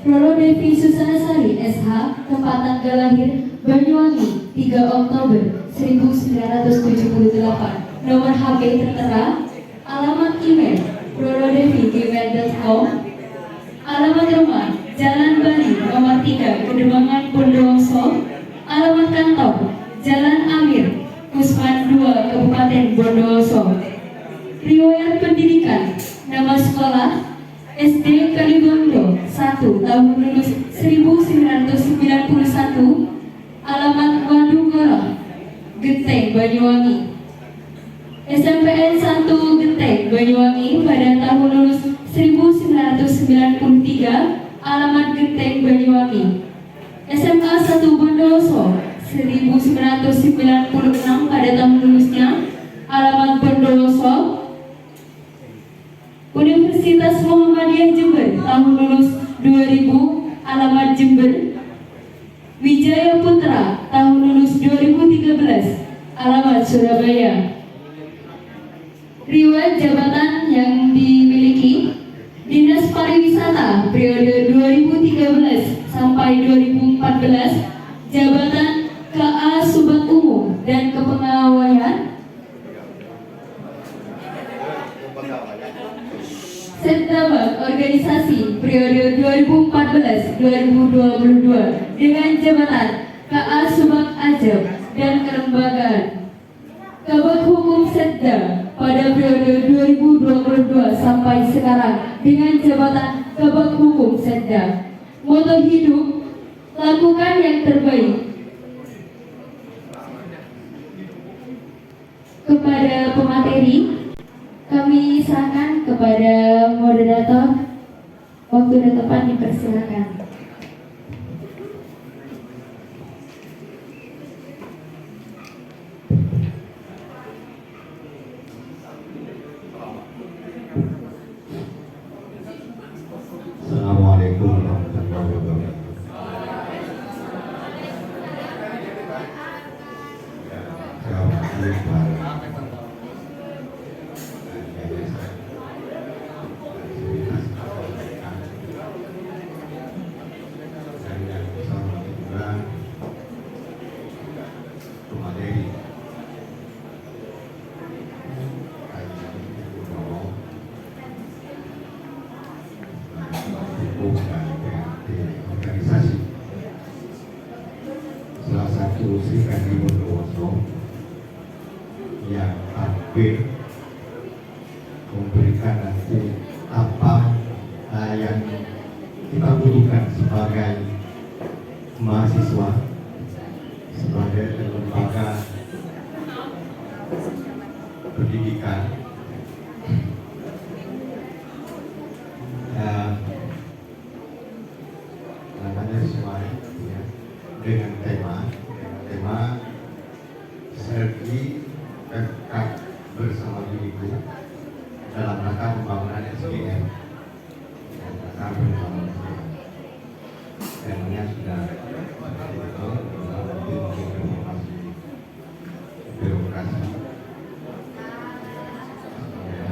Roro Devi Susanasari SH, tempat tanggal lahir Banyuwangi 3 Oktober 1978. Nomor HP tertera, alamat email rorodevi@gmail.com, alamat rumah Jalan Bali nomor 3 Kedemangan Bondowoso, alamat kantor Jalan Amir Kusman 2 Kabupaten Bondowoso. Riwayat pendidikan, nama sekolah SD Kalibondo 1, tahun lulus 1991, alamat Wadugoro, Genteng, Banyuwangi. SMPN 1 Genteng, Banyuwangi pada tahun lulus 1993, alamat Genteng, Banyuwangi. SMA 1 Bondowoso 1996 pada tahun lulusnya, alamat Bondowoso. Universitas Muhammadiyah Jember tahun lulus 2000, alamat Jember. Wijaya Putra tahun lulus 2013, alamat Surabaya. Riwayat jabatan yang dimiliki: Dinas Pariwisata periode 2013 sampai 2014, jabatan KA Subag Umum dan Kepegawaian. Setnama Organisasi periode 2014-2022 dengan jabatan KA Subag Ajab dan Kelembagaan. Kabak Hukum Setda pada periode 2022 sampai sekarang dengan jabatan Kabak Hukum Setda. Moto hidup: lakukan yang terbaik. Kepada pemateri, kami serahkan kepada moderator. Waktu dan tempat dipersilakan. Assalamualaikum warahmatullahi wabarakatuh. Organisasi salah satu serikat di Bondowoso yang hampir memberikan nanti apa yang kita butuhkan sebagai mahasiswa, sebagai lembaga pendidikan. Namanya sesuai ya, dengan tema strategi dekat bersama diriku dalam rangka pembangunan SDM. Temanya sudah birokrasi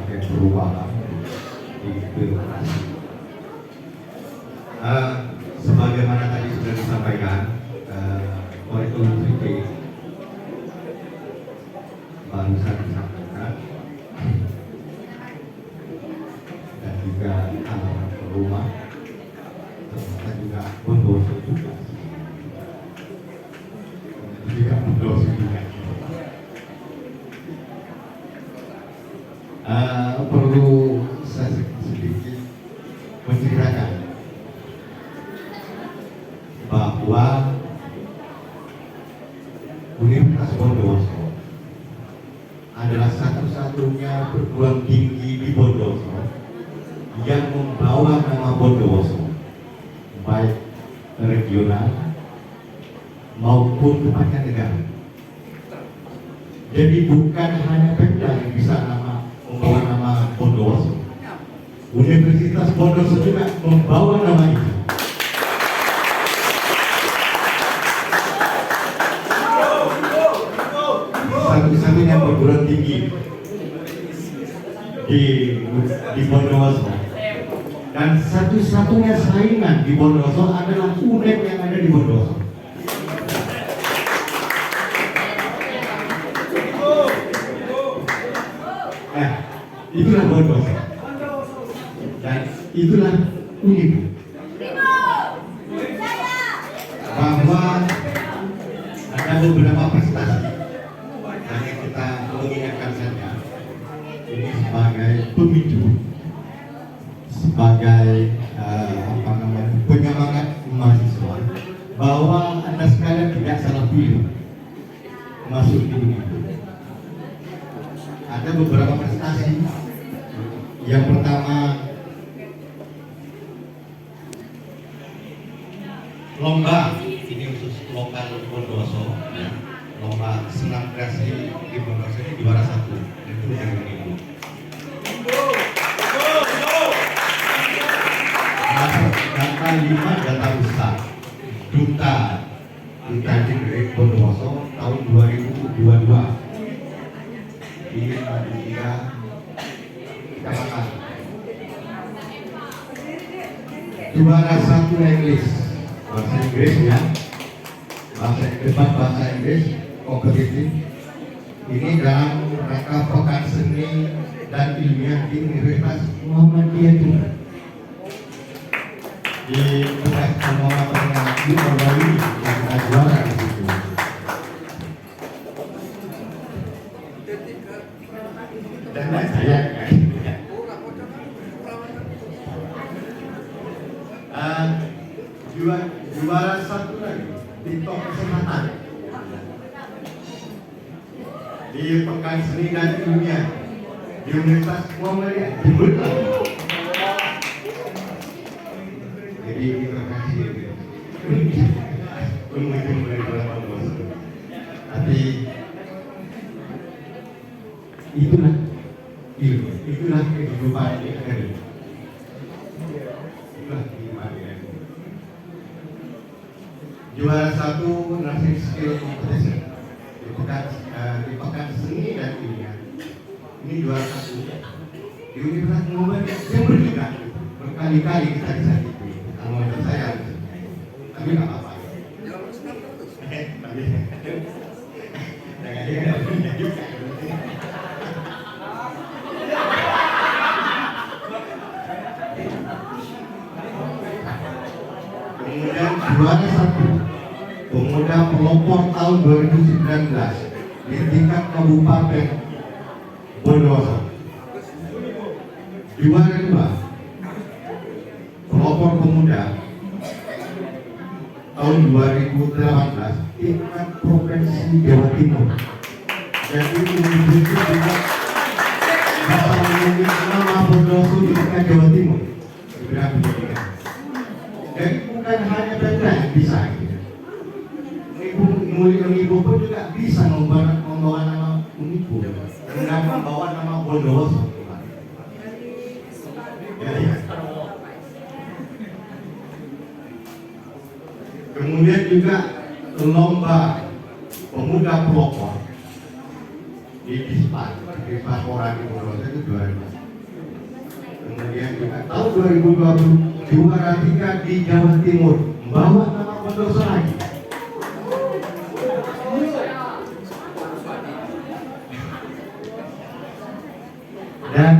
yang perubahan di birokrasi. Sebagaimana tadi sudah disampaikan oleh Ulfi barusan disampaikan, dan juga alamat rumah, ternyata juga Bondowoso juga, Bondowoso juga. Perlu saya sedikit menceritakan bahwa Universitas Bondowoso adalah satu-satunya perguruan tinggi di Bondowoso yang membawa nama Bondowoso baik regional maupun negara. Jadi bukan hanya Pemda yang bisa membawa nama Bondowoso, Universitas Bondowoso juga membawa nama itu. Satu-satunya perguruan tinggi di Bondowoso Dan satu-satunya saingan di Bondoso adalah UNED yang ada di Bondoso. Itulah Bondoso. Dan itulah Unibu. Bahwa ada beberapa prestasi hanya kita mengingatkan saja ini sebagai pemicu, sebagai penyemangat mahasiswa bahwa Anda sekalian tidak salah pilih masuk di Unibu. Ada beberapa prestasi. Yang pertama, lomba ini khusus lokal Bondoso, ya. Lomba senam kreasi di Bondoso ini juara 1, itu dari Unibu. Data 5 data besar duta Generik Bondoso tahun 2022 di Indonesia. Juara 1 Inggris, bahasa Inggris ya, bahasa Inggris kompetitif. Ini dalam rangka pekan seni dan ilmiah di Universitas Muhammadiyah di Universitas Muhammadiyah di Bali yang kita juara di situ. Dan saya juara 1 lagi di top kesehatan di pekan seni dan ilmiah di Universitas Muhammadiyah di Bali. Jadi terima kasih pengunjung dari Bondoso. Tapi itulah ilmu, itulah kehidupan di akademi. Itulah kehidupan di akademi. Juara 1 nursing skill competition di pekan seni dan ilmiah. Ini juara 1 di Universitas Muhammadiyah yang berbeda. Berkali-kali kita disakiti. Kalau menurut saya, tapi nggak apa-apa. Kemudian juara 1 pemuda pelopor tahun 2019 di tingkat Kabupaten Bondoso. Juara 2 pelopor pemuda tahun 2018 tingkat provinsi Jawa Timur. Jadi ini juga bisa mengumumkan nama Bondoso di tingkat Jawa Timur. Jadi bukan hanya Pemda yang bisa. Unibu pun juga bisa membawa nama Unibu dengan membawa nama Bondoso. Ya. Kemudian juga lomba pemuda pelopor di Dispat Orang di Bondoso itu juara. Kemudian juga tahun 2020 juara 3 di Jawa Timur membawa nama Bondoso lagi. Dan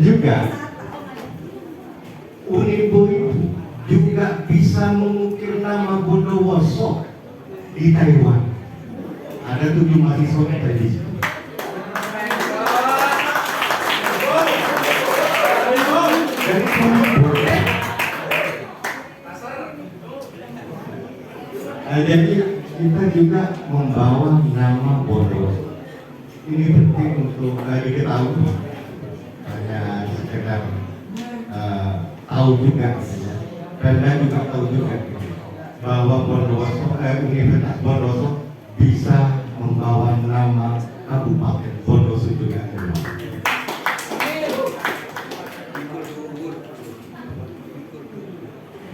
juga Unibu itu juga bisa mengukir nama Bondowoso di Taiwan. Ada 7 mahasiswa kita di situ. Jadi kita juga membawa nama Bondowoso. Ini penting untuk diketahui, hanya sekedar tahu juga, dan juga tahu juga bahwa Bondowoso, Universitas Bondoso bisa membawa nama Kabupaten Bondoso juga.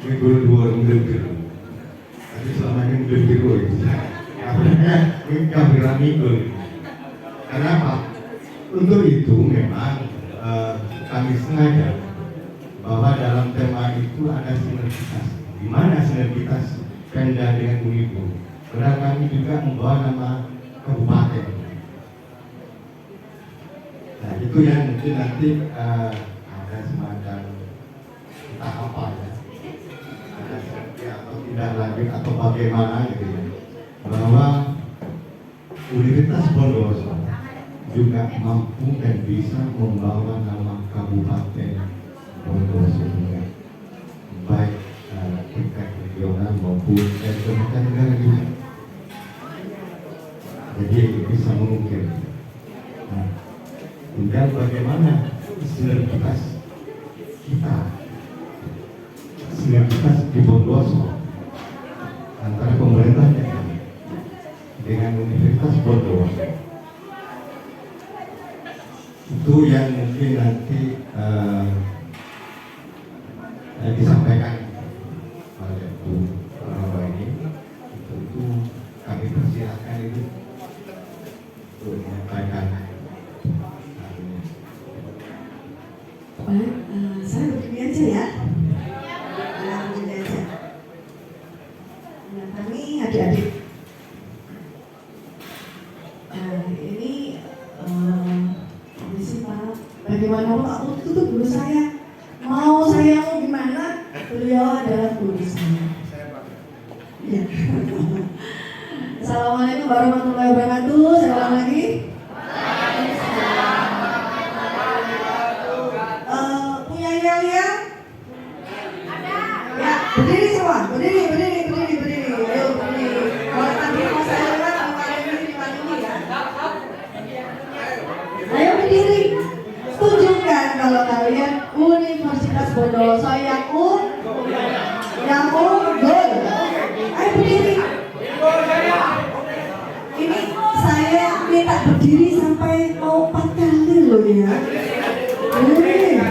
Mikul tapi selama ini mikul bilang mikul. Kenapa? Untuk itu memang kami sengaja bahwa dalam tema itu ada sinergitas. Di mana sinergitas Pemda dengan Unibu? Padahal kami juga membawa nama kabupaten. Nah itu yang mungkin nanti ada semacam entah apa ya, ada sinergi atau tidak lanjut atau bagaimana gitu ya, bahwa Universitas Bondowoso juga mampu dan bisa membawa nama Kabupaten Bondowoso juga, baik tingkat regional maupun kabupaten negara juga. Jadi bisa mengukir. Nah, tinggal bagaimana sinergitas kita, sinergitas di Bondowoso antara pemerintah dengan Universitas Bondowoso. Itu yang mungkin nanti disampaikan oleh Bu Rono ini. Itu kami persilakan itu untuk menyampaikan. Baik, saya begini aja ya. Begini aja. Nah, kami adik-adik. Ini misi Pak. Bagaimanapun aku tutup guru saya. Mau saya mau gimana? Beliau adalah guru saya. Ya. Assalamualaikum warahmatullahi wabarakatuh. Saya ulang lagi. Punya yel-yel? Ya, berdiri semua. Berdiri. Ayo berdiri. Kalau tadi mau saya lihat di ini ya. Ayo berdiri. Tunjukkan kalau kalian Universitas Bondowoso yang unggul. Ayo berdiri. Ini saya minta berdiri sampai mau 4 kali loh ya. Ayo berdiri.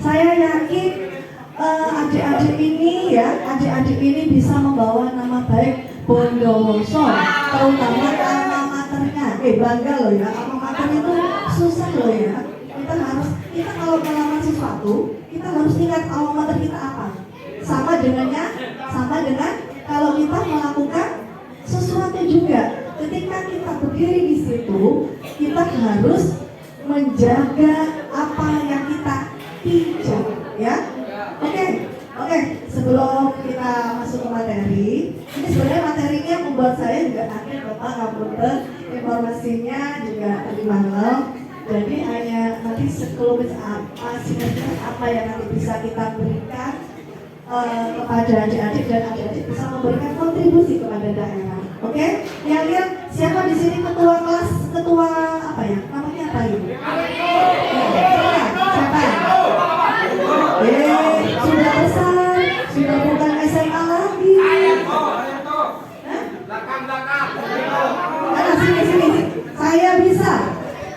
Saya yakin adik-adik ini bisa membawa nama baik Bondowoso, terutama alma maternya. Bangga loh ya, alma mater itu susah loh ya. Kita kalau melamar sesuatu, kita harus ingat alma mater kita apa. Sama dengan kalau kita melakukan sesuatu juga. Ketika kita berdiri di situ, kita harus menjaga apa yang kita pijak, ya. Oke. Sebelum kita masuk ke materi, ini sebenarnya materinya membuat saya juga kaget, Bapak Kapolda. Informasinya juga tadi malam. Jadi hanya nanti sekelumit sinergitas apa yang nanti bisa kita berikan kepada adik-adik, dan adik-adik bisa memberikan kontribusi kepada daerah. Oke? Yang lihat siapa di sini ketua kelas, ketua apa ya? Namanya apa ini? Siapa? Sudah besar, sudah bukan SMA lagi. Hah? Sini. Saya bisa.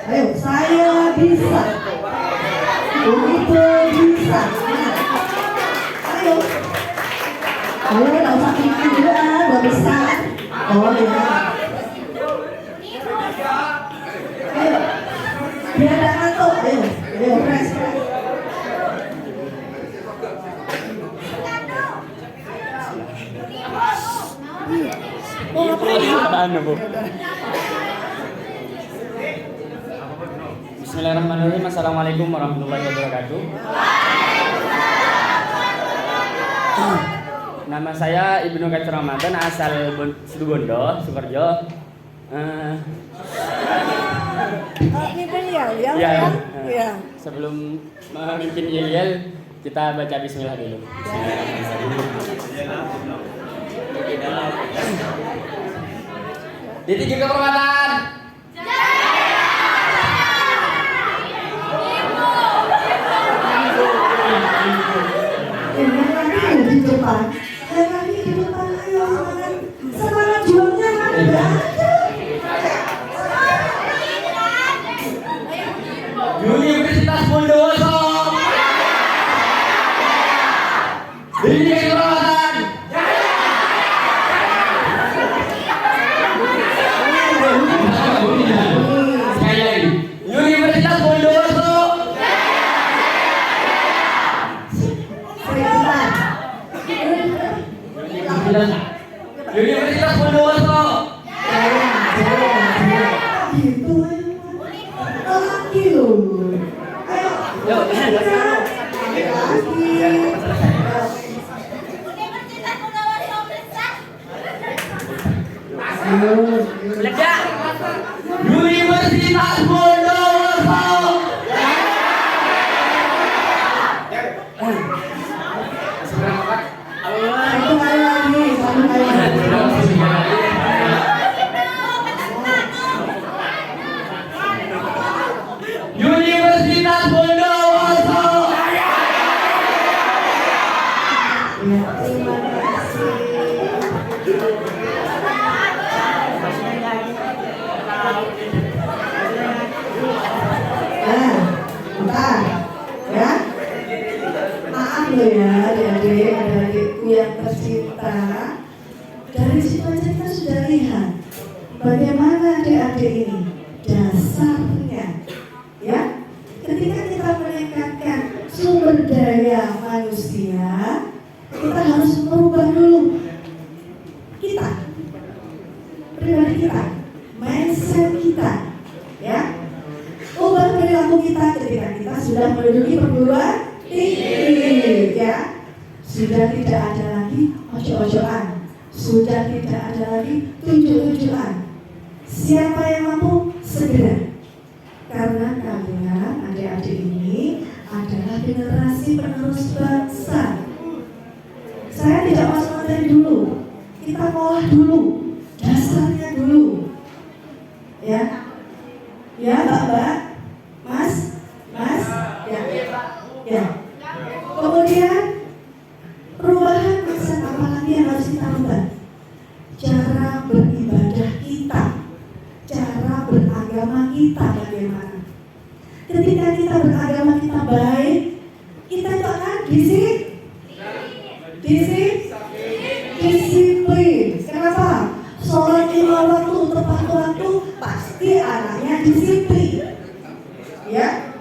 Ayo, saya bisa. Begitu bisa. Ayo. Kalau nggak usah pikir dulu, udah bisa. Oh ya. Ayo. Biar nggak ngantuk. Ayo, press. Bu? Bismillahirrahmanirrahim. Assalamualaikum warahmatullahi wabarakatuh. Nama saya Ibnu Kacur Ramadan, asal Situbondo, Sukoharjo. Ini beliau ya? Ya. Sebelum memimpin yel-yel, kita baca bismillah dulu. Ditinggi kehormatan. Di depan. Ayo semangat juangnya ada. Universitas Bondowoso. Ditinggi kehormatan. lagi loh. Ayo, naik lagi. Universitas Bondowoso. Satu kali lagi. Universitas Bondowoso. Ya, terima kasih. Nah, bentar, ya. Maaf loh ya, adik-adikku yang tercinta. Dari situ aja kita sudah lihat bagaimana adik-adik ini dasarnya, ya. Ketika kita meningkatkan sumber daya manusia, kita harus merubah dulu kita, pribadi kita, mindset kita, ya. Ubah perilaku kita ketika kita sudah menduduki perguruan tinggi, ya. Sudah tidak ada lagi ojo-ojoan, sudah tidak ada lagi tunjuk-tunjukan. Siapa yang mampu segera, karena kalian adik-adik ini adalah generasi penerus bangsa. Saya tidak masuk materi dulu, kita olah dulu, dasarnya dulu, ya, ya mbak, mas, ya. Kemudian perubahan mindset apa lagi yang harus kita ubah? Cara beribadah kita, cara beragama kita bagaimana? Ketika kita beragama kita baik, kita itu akan disiplin. Kenapa? Sholat 5 waktu tepat waktu pasti anaknya disiplin, ya.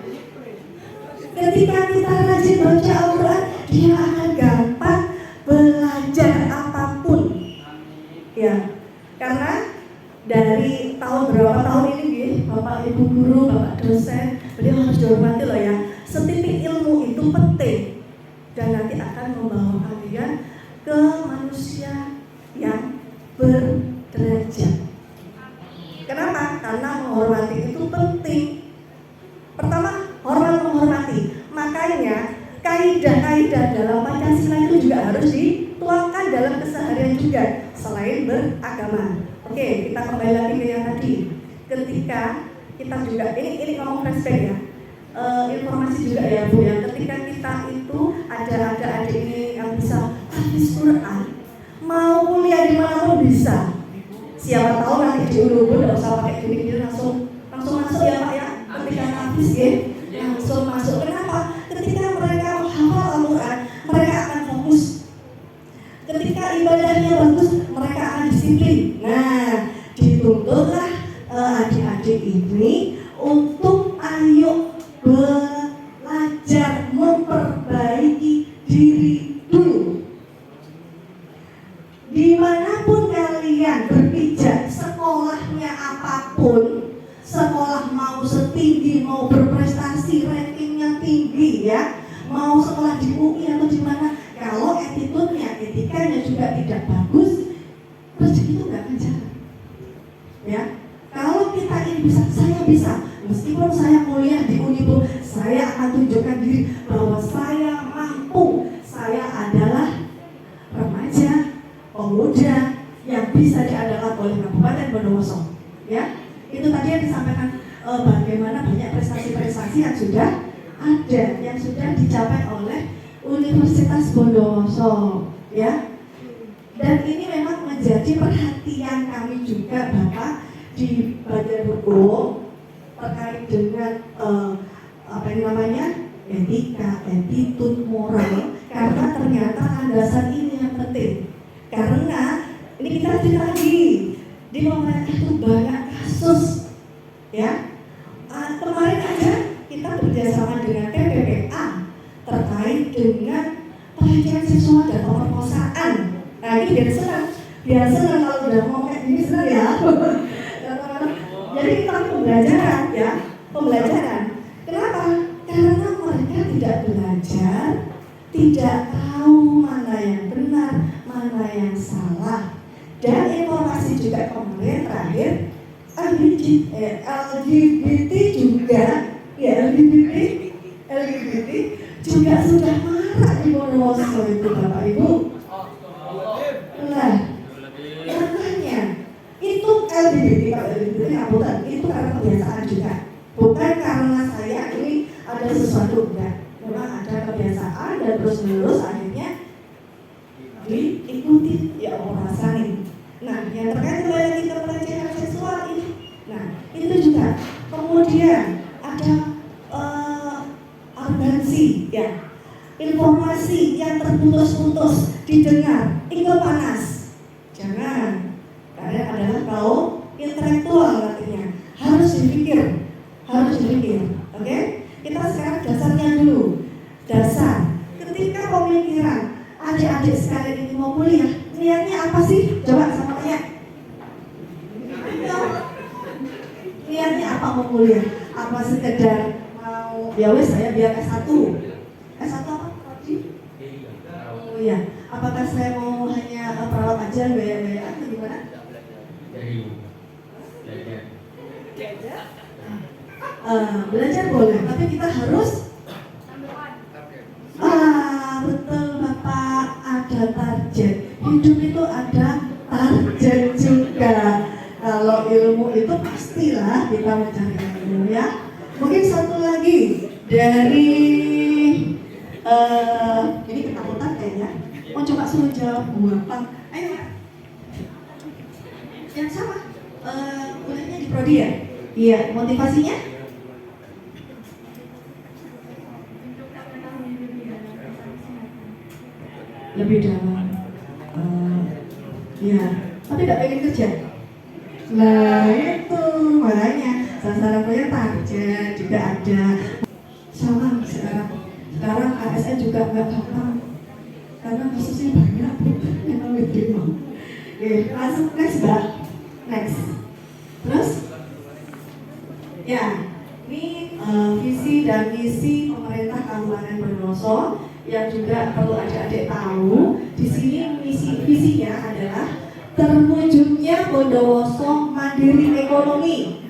Ketika kita rajin baca Al-Quran, dia akan gampang belajar apapun, ya. Karena dari berapa tahun ini, Bapak Ibu guru, Bapak dosen, beliau harus dihormati loh ya. Setitik ilmu itu penting dan nanti akan membawa kalian ke manusia yang berderajat. Kenapa? Karena menghormati itu penting. Pertama, menghormati. Makanya kaidah-kaidah dalam Pancasila itu juga harus dituangkan dalam keseharian juga selain beragama. Oke, kita kembali lagi ke yang tadi. Ketika kita juga ini ngomong flashback ya. Informasi juga ya Bu ya. Ketika kita itu ada adik ini yang bisa hafiz Quran, mau kuliah di mana pun bisa. Siapa tahu nanti di Ulu nggak usah pakai gini-gini langsung masuk ya Pak ya. Ketika hafiz ya, langsung masuk. Kenapa? Ketika mereka menghafal Al-Quran, mereka akan fokus. Ketika ibadahnya bagus, mereka akan disiplin. Nah, dituntutlah adik-adik ini untuk ayo belajar memperbaiki diri dulu. Dimanapun kalian berpijak, sekolahnya apapun, sekolah mau setinggi, mau berprestasi, rankingnya tinggi ya, mau sekolah di UI atau di mana, kalau attitude-nya, etikanya juga tidak bagus, rezeki itu nggak akan jalan. Ya, kalau kita ini bisa, saya bisa, meskipun saya kuliah di Unibu, saya akan tunjukkan diri bahwa saya mampu, saya adalah remaja, pemuda yang bisa diandalkan oleh Kabupaten Bondowoso. Ya, itu tadi yang disampaikan bagaimana banyak prestasi-prestasi yang sudah ada, yang sudah dicapai oleh Universitas Bondowoso. Ya, dan ini memang menjadi perhatian kami juga Bapak di bagian hukum terkait dengan etika, attitude, moral, karena ternyata landasan ini yang penting. Karena ini kita cerita lagi di pemerintah itu banyak kasus, ya. Kemarin aja kita bekerjasama dengan PPPA terkait dengan pelecehan seksual dan pemerkosaan. Nah ini biar senang kalau udah ngomong kayak gini senang ya. Jadi kita pembelajaran ya, pembelajaran. Kenapa? Karena mereka tidak belajar, tidak tahu mana yang benar, mana yang salah. Dan informasi juga kemarin terakhir LGBT juga, ya LGBT juga sudah marak di Bondowoso itu Bapak Ibu. Nah, makanya itu LGBT, kalau LGBT abutan itu karena kebiasaan juga, bukan karena saya ini ada sesuatu, enggak. Memang ada kebiasaan dan terus menerus akhirnya diikuti ya orang rasain. Nah, yang terkait kembali ke pelecehan seksual ini, nah itu juga. Kemudian ada arogansi, ya, informasi yang terputus-putus didengar, itu panas. Jangan, kalian adalah kaum intelektual katanya, harus dipikir, oke? Kita sekarang dasarnya dulu, dasar. Ketika pemikiran adik-adik sekalian ini mau kuliah, niatnya apa sih? Coba sama tanya. Niatnya apa mau kuliah? Apa sekedar mau ya wes saya biar S1? S1 apa? Oh iya. Apakah saya mau hanya perawat aja gaya-gaya atau gimana? Belajar boleh, tapi kita harus betul Bapak, ada target. Hidup itu ada target juga. Kalau ilmu itu pastilah kita mencari ilmu, ya. Mungkin satu lagi dari ini ketakutan kayaknya. Mau coba suruh jawab buah. Ayo. Yang sama. Kuliahnya di prodi ya? Iya, motivasinya? Lebih dalam. Ya, tapi tidak pengen kerja. Nah itu makanya sasaran kuliah target juga ada. Sama sekarang ASN juga nggak gampang karena kasusnya banyak yang lebih diterima. Oke, langsung next Mbak. Next. Terus ya, ini visi dan misi pemerintah Kabupaten Bondowoso yang juga perlu adik-adik tahu. Di sini visinya adalah terwujudnya Bondowoso mandiri ekonomi,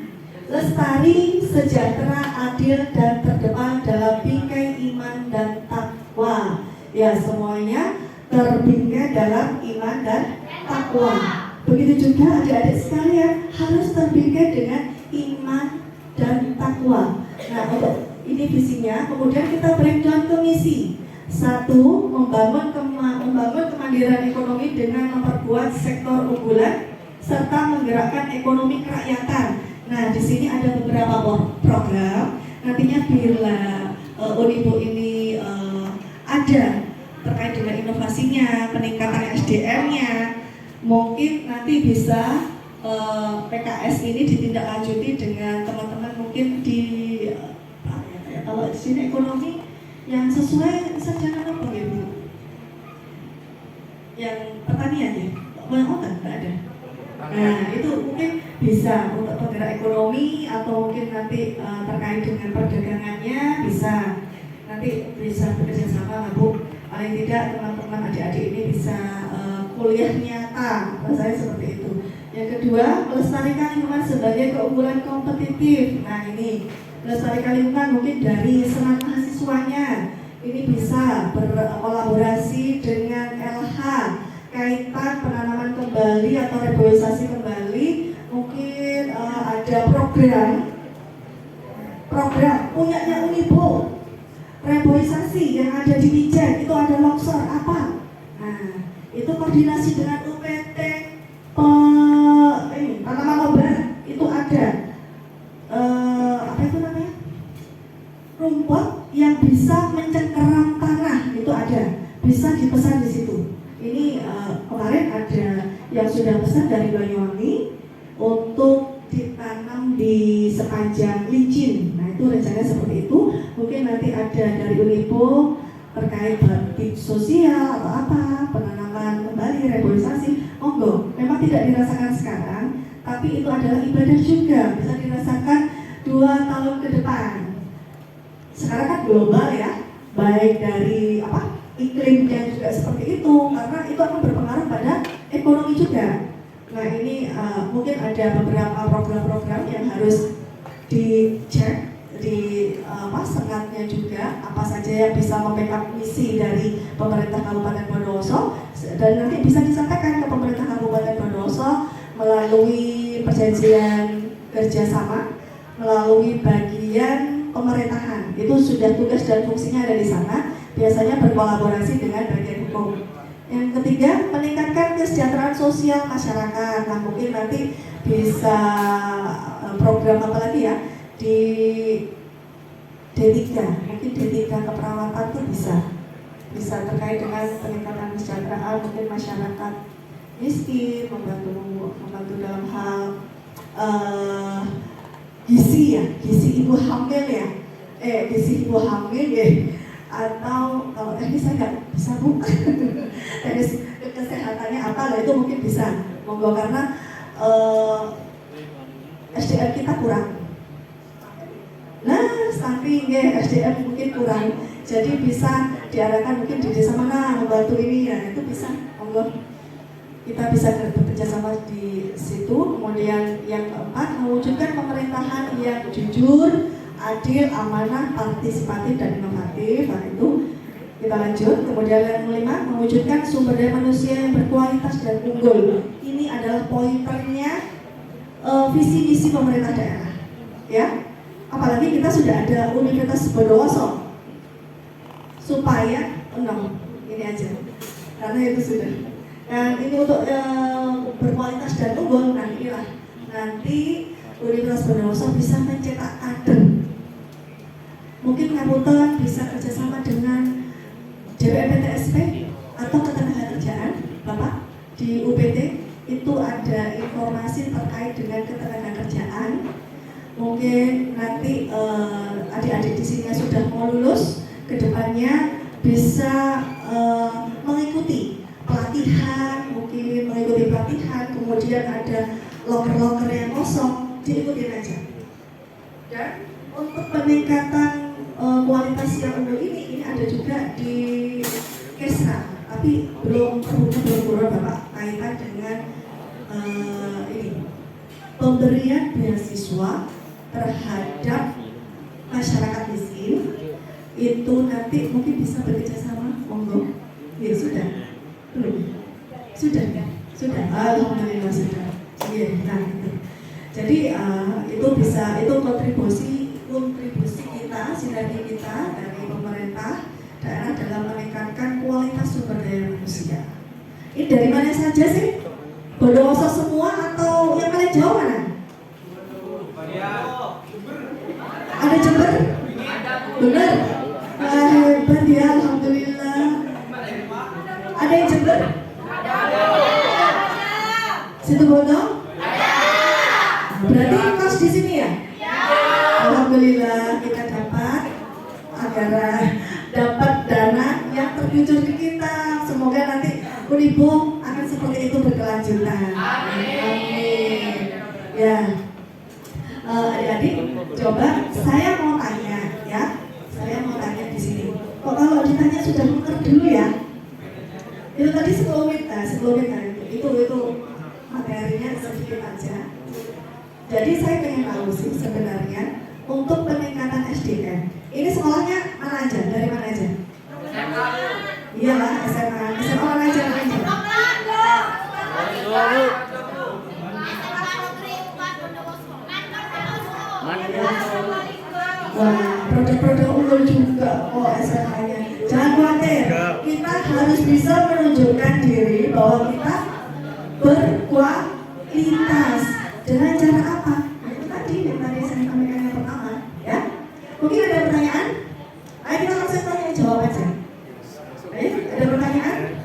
lestari, sejahtera, adil, dan terdepan dalam bingkai iman dan takwa. Ya, semuanya terbingkai dalam iman dan takwa. Begitu juga adik-adik sekalian harus terbingkai dengan iman dan takwa. Nah, untuk ini visinya. Kemudian kita breakdown ke misi. 1. Membangun kemandirian ekonomi dengan memperkuat sektor unggulan serta menggerakkan ekonomi kerakyatan. Nah, di sini ada beberapa program. Nantinya bila Unibo ini ada terkait dengan inovasinya, peningkatan SDM-nya, mungkin nanti bisa PKS ini ditindaklanjuti dengan teman-teman mungkin di kalau di sini ekonomi yang sesuai sarjana apa ya Bu? Yang pertanian ya? Bangunan nggak ada. Nah itu mungkin bisa untuk penggerak ekonomi atau mungkin nanti terkait dengan perdagangannya bisa nanti bisa bekerja sama lah Bu. Paling tidak teman-teman adik-adik ini bisa kuliah nyata, saya seperti itu. Yang kedua, melestarikan lingkungan sebagai keunggulan kompetitif. Nah ini melestarikan lingkungan mungkin dari senat mahasiswanya. Ini bisa berkolaborasi dengan LH kaitan penanaman kembali atau reboisasi kembali. Mungkin ada program punyanya Unibo, reboisasi yang ada di Ijen itu ada longsor apa? Nah itu koordinasi dengan UPT tanaman obat itu ada apa itu namanya rumput yang bisa mencengkeram tanah itu ada, bisa dipesan di situ. Ini kemarin ada yang sudah pesan dari Banyuwangi untuk ditanam di sepanjang licin. Nah itu rencananya seperti itu. Mungkin nanti ada dari Unibo terkait bakti sosial atau apa, penanaman kembali, reboisasi, monggo. Memang tidak dirasakan sekarang, tapi itu adalah ibadah juga, bisa dirasakan 2000 2 tahun ke depan. Sekarang kan global ya, baik dari iklimnya juga seperti itu, karena itu akan berpengaruh pada ekonomi juga. Nah ini mungkin ada beberapa program-program yang harus dicek di sengatnya juga, apa saja yang bisa membackup misi dari pemerintah Kabupaten Bondowoso, dan nanti bisa disampaikan ke pemerintah Kabupaten Bondowoso melalui perjanjian kerjasama, melalui bagian pemerintahan. Itu sudah tugas dan fungsinya ada di sana, biasanya berkolaborasi dengan bagian hukum. Yang ketiga, meningkatkan kesejahteraan sosial masyarakat. Nah mungkin nanti bisa program apa lagi ya, di D3, mungkin D3 keperawatan itu bisa terkait dengan peningkatan kesejahteraan mungkin masyarakat miskin, membantu dalam hal gizi ibu hamil ya, gizi ibu hamil ya, atau kalau teknis saya nggak bisa bu, teknis kesehatannya apa lah itu mungkin bisa, monggo, karena SDM kita kurang. Nah, samping SDM mungkin kurang, jadi bisa diarahkan mungkin di desa mana membantu ini ya, itu bisa, monggo. Kita bisa bekerja sama di situ. Kemudian yang keempat, mewujudkan pemerintahan yang jujur, adil, amanah, partisipatif dan inovatif. Nah itu kita lanjut. Kemudian yang kelima, mewujudkan sumber daya manusia yang berkualitas dan unggul. Ini adalah pointernya visi misi pemerintah daerah, ya. Apalagi kita sudah ada Universitas Bondowoso, supaya ini aja, karena itu sudah. Dan ini untuk berkualitas dan unggul. Nah inilah nanti Universitas Bondowoso bisa mencetak kader. Mungkin Ngapunten bisa kerjasama dengan DPPTSP atau Ketenagakerjaan, Bapak di UPT itu ada informasi terkait dengan ketenagakerjaan. Mungkin nanti adik-adik di sini yang sudah mau lulus, kedepannya bisa mengikuti pelatihan, mungkin mengikuti pelatihan, kemudian ada loker-loker yang kosong, diikutin aja. Dan untuk peningkatan kualitas yang unggul ini ada juga di Kesra, tapi belum turun Bapak, kaitan dengan ini pemberian beasiswa terhadap masyarakat miskin. Itu nanti mungkin bisa bekerja sama, monggo. Ya sudah, belum? Sudah. Alhamdulillah sudah. Iya, nah itu. Jadi itu bisa, itu kontribusi kita, sinergi kita dari pemerintah daerah dalam meningkatkan kualitas sumber daya manusia. Ini dari mana saja sih? Bondowoso semua atau yang paling jauh mana? Ada Jember? Benar? Hebat ya, alhamdulillah. Ada yang Jember? Situ Bondo? Berarti kos di sini ya? Alhamdulillah kita dapat dana yang terjujur ke kita. Semoga nanti Unibo akan seperti itu berkelanjutan. Amin. Ya, adik-adik, coba saya mau tanya ya. Saya mau tanya di sini. Kok kalau ditanya sudah muter dulu ya? Itu tadi 10 menit kan? Itu materinya sedikit aja. Jadi saya pengen tahu sih sebenarnya untuk peningkatan SDM. Ini sekolahnya mana aja? Dari mana aja? Iyalah SMA mana aja? Wah, produk-produk unggul juga SMA-nya. Jangan khawatir, kita harus bisa menunjukkan diri bahwa kita berkualitas. Dengan cara apa? Itu tadi yang tadi saya sampaikan yang pertama, ya. Mungkin ada pertanyaan? Ayo kita langsung tanya jawab aja. Ayo, ada pertanyaan?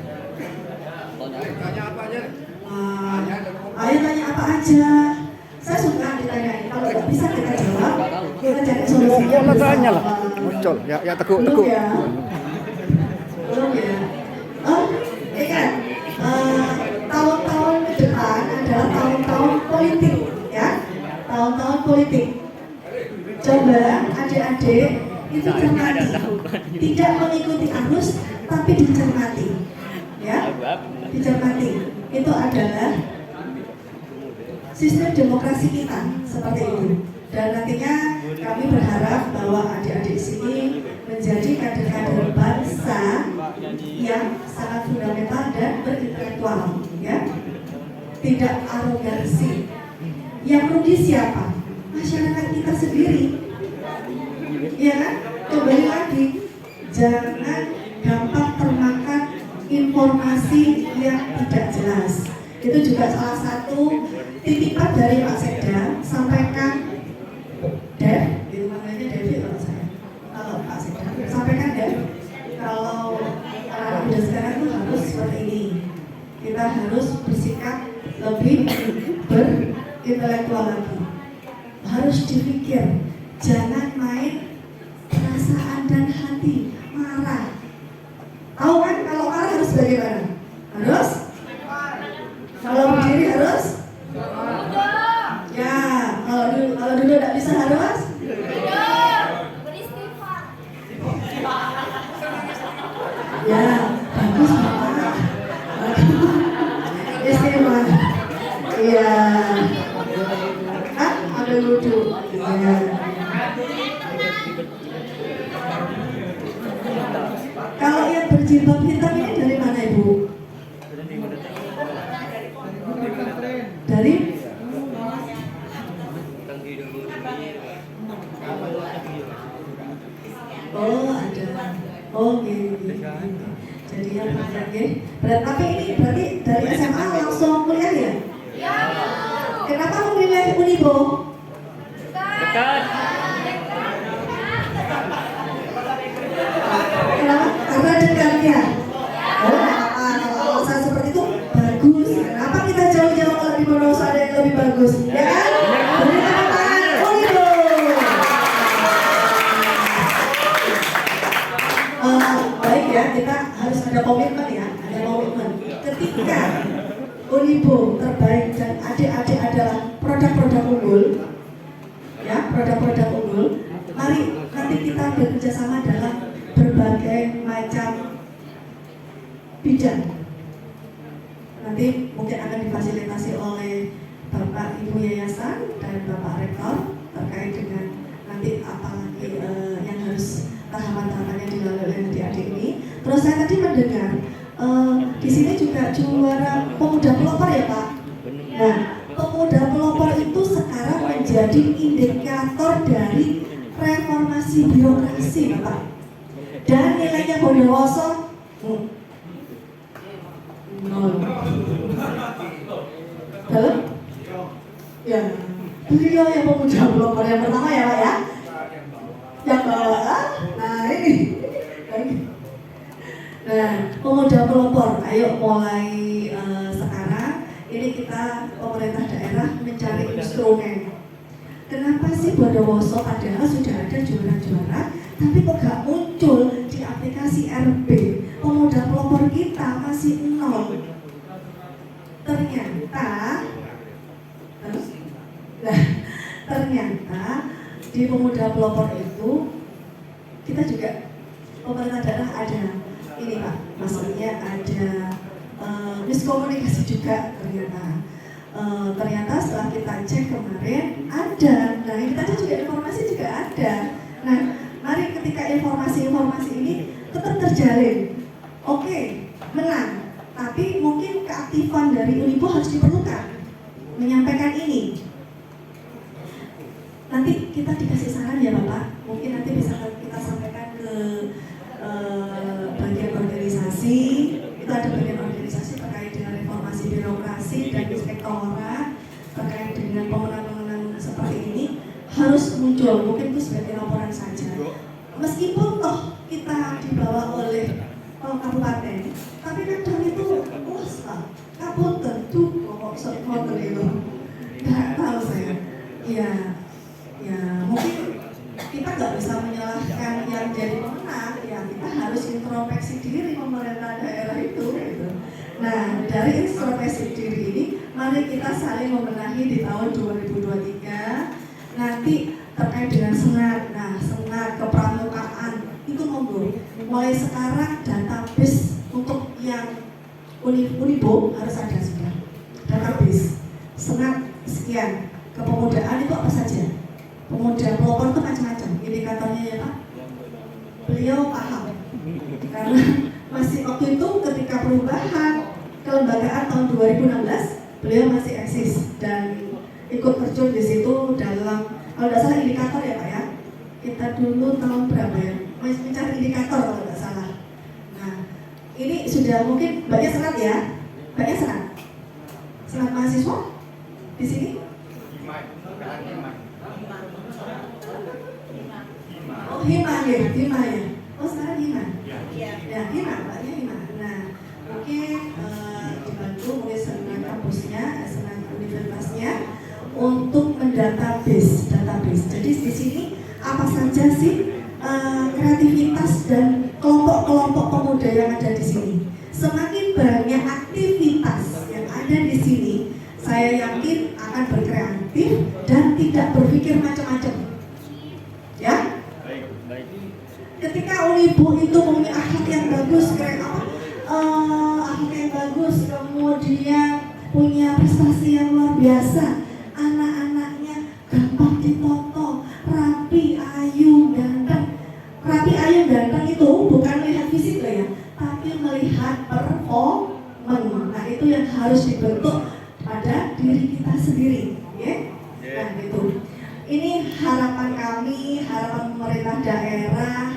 Tanya apa aja? Ayo tanya apa aja. Saya suka ditanyain. Kalau nggak bisa kita jawab, kita cari solusi. Ya tanya lah. Muncul, ya teguk. Belum ya. Ingat, tahun-tahun ke depan adalah tahun-tahun politik, ya. Tahun-tahun politik. Coba adik-adik itu cermati, tidak mengikuti arus tapi dicermati, ya, dicermati. Itu adalah sistem demokrasi kita seperti itu. Dan nantinya kami berharap bahwa adik-adik sini menjadi kader-kader bangsa yang sangat fundamental dan berintelektual, ya, tidak arogansi. Yang rugi siapa? Masyarakat kita sendiri, ya kan? Kembali lagi, jangan gampang termakan informasi yang tidak jelas. Itu juga salah satu titipan dari Pak Sekda, sampaikan Dev, itu namanya Devi kalau saya, kalau Pak Sekda, sampaikan Dev, kalau anak muda sekarang itu harus seperti ini, kita harus bersikap lebih berintelektual lagi, harus dipikir, jangan main perasaan dan hati, marah. Tahu kan kalau marah harus bagaimana? Harus? Kalau berdiri harus? Ya, kalau dulu tidak bisa harus? Ya, bagus Bapak. Istimewa. Iya. Ambil wudhu. Ya. Kalau yang berjilbab hitam ini dari mana Ibu? Dari? Oh ada. Oh gini. Jadi yang mana Tapi ini berarti dari SMA langsung kuliah ya? Ya. Kenapa memilih Unibo? Dekat. Kenapa? Karena dekatnya. Oh, kalau alasan seperti itu bagus. Kenapa kita jauh-jauh kalau di Bondowoso ada yang lebih bagus? Ya kan? Beri tepuk tangan Unibo. Baik ya, kita harus ada komitmen ya, ada komitmen. Ketika Unibo terbaik dan adik-adik adalah produk-produk unggul, ya, produk-produk unggul. Mari nanti kita bekerja sama dalam berbagai macam bidang. Nanti mungkin akan difasilitasi oleh Bapak Ibu Yayasan dan Bapak Rektor terkait dengan nanti apalagi yang harus tahapan-tahapannya dilalui oleh adik-adik ini. Terus saya tadi mendengar di sini juga juara pemuda pelopor ya Pak. Nah, pemuda pelopor itu sekarang menjadi indikator dari reformasi birokrasi Bapak. Dan nilainya Bondowoso nol. Halo? Ya, beliau yang pemuda pelopor yang pertama ya Pak ya. Yang bawa, nah ini. Nah, pemuda pelopor, ayo mulai sekarang ini kita pemerintah daerah mencari instrumen. Kenapa sih Bondowoso padahal sudah ada juara-juara, tapi kok gak muncul di aplikasi RB? Pemuda pelopor kita masih nol. Ternyata di pemuda pelopor itu kita juga pemerintah daerah ada ini Pak, maksudnya ada miskomunikasi juga ternyata. Ternyata setelah kita cek kemarin ada, nah ini tadi juga informasi juga ada. Nah, mari ketika informasi ini tetap terjalin, oke, menang. Tapi mungkin keaktifan dari Unibo harus diperlukan menyampaikan ini. Nanti kita dikasih saran ya Bapak, mungkin nanti bisa kita sampaikan ke bagian organisasi. Itu ada bagian organisasi terkait dengan reformasi birokrasi dan inspektorat terkait dengan pemenang-pemenang seperti ini harus muncul, mungkin itu sebagai laporan saja. Meskipun toh kita dibawa oleh kabupaten, tapi kadang itu kabut tentu kok soal itu nggak tahu saya. Ya mungkin kita nggak bisa menyalahkan yang jadi pemenang, ya kita harus introspeksi diri pemerintah daerah itu gitu. Nah, dari introspeksi diri ini mari kita saling membenahi di tahun 2023. Nanti terkait dengan senat. Nah, senat kepramukaan itu monggo. Mulai sekarang database untuk yang Unibo harus ada sudah. Database senat sekian. Kepemudaan itu apa saja? Pemuda pelopor itu macam-macam. Indikatornya ya Pak. Beliau paham karena masih waktu itu ketika perubahan kelembagaan tahun 2016 beliau masih eksis dan ikut terjun di situ dalam, kalau tidak salah indikator ya Pak ya, kita dulu tahun berapa ya, masih mencari indikator kalau tidak salah. Nah ini sudah mungkin banyak senat ya, banyak senat mahasiswa di sini. Oh Hima ya, Hima ya. Oh sekarang Hima. Ya Hima, Mbaknya Hima. Nah mungkin dibantu oleh senat kampusnya, senat universitasnya untuk mendatabase. Jadi di sini apa saja sih kreativitas dan kelompok-kelompok pemuda yang ada di sini. Semakin banyak aktivitas yang ada di sini, saya yakin akan berkreatif dan tidak berpikir macam-macam. Ya. Ketika Unibo itu punya akhlak yang bagus, akhlak yang bagus, kemudian punya prestasi yang luar biasa, anak-anaknya gampang ditoto, rapi, ayu, ganteng. Rapi, ayu, ganteng itu bukan melihat fisik loh ya, tapi melihat performa. Nah itu yang harus dibentuk pada diri kita sendiri, ya. Nah itu. Ini harapan kami, harapan pemerintah daerah.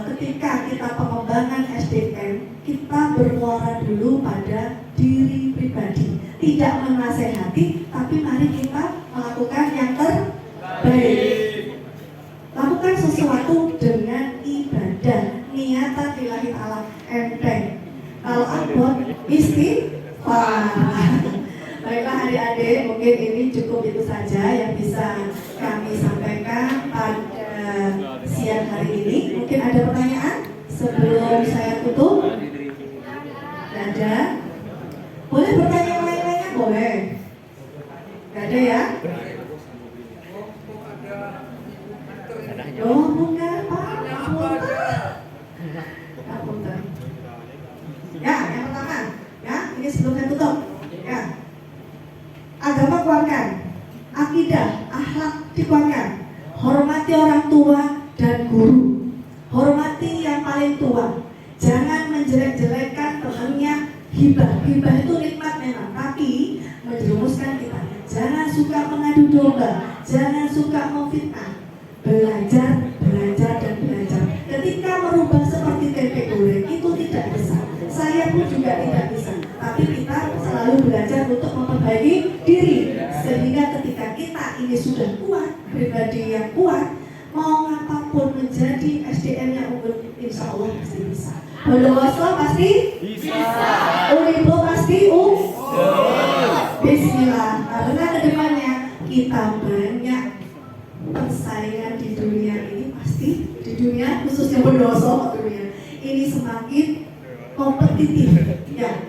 Ketika kita pengembangan SDM, kita bermuara dulu pada diri pribadi, tidak menasehati, tapi mari kita melakukan yang terbaik. Lakukan sesuatu dengan ibadah, niatan lillahi ta'ala, enteng. Kalau abot istighfar. Baiklah adik-adik, mungkin ini cukup itu saja yang bisa kami sampaikan pada siang hari ini. Mungkin ada pertanyaan sebelum saya tutup? Tidak ada? Boleh bertanya yang lain-lainnya? Boleh. Tidak ada ya? Oh, bukan Pak. Punten. Ya, yang pertama. Ya, ini sebelum saya tutup. Ya. Agama kuatkan, akidah, akhlak dikuatkan, hormati orang tua dan guru, hormati yang paling tua, jangan menjelek-jelekkan temannya. Hibah itu nikmat memang, tapi menjerumuskan kita. Jangan suka mengadu domba, jangan suka memfitnah. Belajar dan belajar. Ketika merubah seperti tempe goreng itu tidak bisa. Saya pun juga tidak bisa. Tapi kita selalu belajar untuk memperbaiki diri. Sehingga ketika kita ini sudah kuat, pribadi yang kuat, mau apapun menjadi SDM yang unggul, insya Allah pasti bisa. Bondowoso pasti bisa. Unibo pasti Bismillah. Karena kedepannya kita banyak persaingan di dunia ini, pasti di dunia khususnya Bondowoso dunia ini semakin kompetitif. Ya,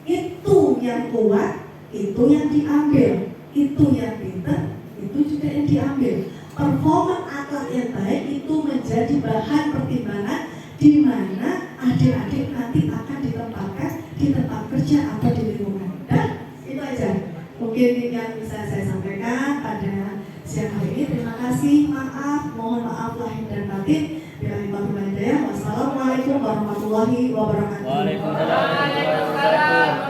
itu yang kuat, itu yang diambil, itu yang pintar, itu juga yang diambil. Performa akhlak yang baik itu menjadi bahan pertimbangan di mana adik-adik nanti akan ditempatkan di tempat kerja atau di lingkungan. Dan itu aja mungkin yang bisa saya sampaikan pada siang hari ini. Terima kasih, mohon maaf lahir dan batin. Wassalamualaikum warahmatullahi wabarakatuh. Waalaikumsalam.